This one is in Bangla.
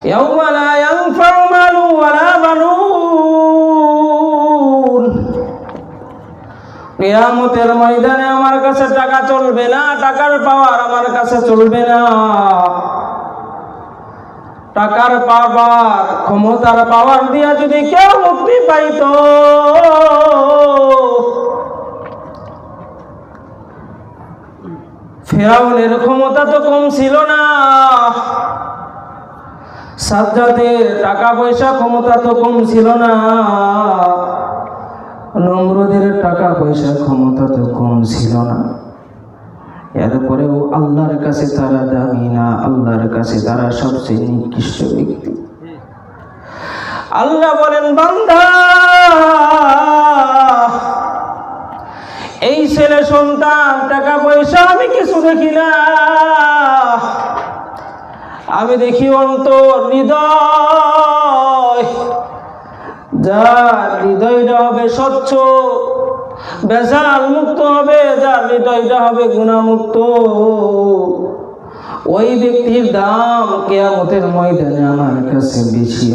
ইয়াউমা লা ইয়ানফাউ মালু ওয়ালা বানুন। কিয়ামতের ময়দানে আমার কাছে টাকা চলবে না, টাকার পাওয়ার আমার কাছে চলবে না। টাকার পাওয়ার, ক্ষমতার পাওয়ার দিয়া যদি কেউ মুক্তি পাইতো, ফিরআউনের ক্ষমতা তো কম ছিল না, সাজ্জাদের টাকা পয়সা ক্ষমতা তো কম ছিল না, নমরুদের টাকা পয়সা ক্ষমতা তো কম ছিল না। এরপরেও আল্লাহর কাছে তারা দামি না, আল্লাহর কাছে তারা সবচেয়ে নিকৃষ্ট ব্যক্তি। আল্লাহ বলেন, বান্দা, এই ছেলে সন্তান টাকা পয়সা আমি কিছু দেখি না, আমি দেখি অন্তর, হৃদয়। যার হৃদয়টা হবে স্বচ্ছ, বেজাল মুক্ত হবে, যার হৃদয়টা হবে গুনাহমুক্ত, ওই ব্যক্তির দাম কিয়ামতের ময়দানে আমার কাছে বেশি।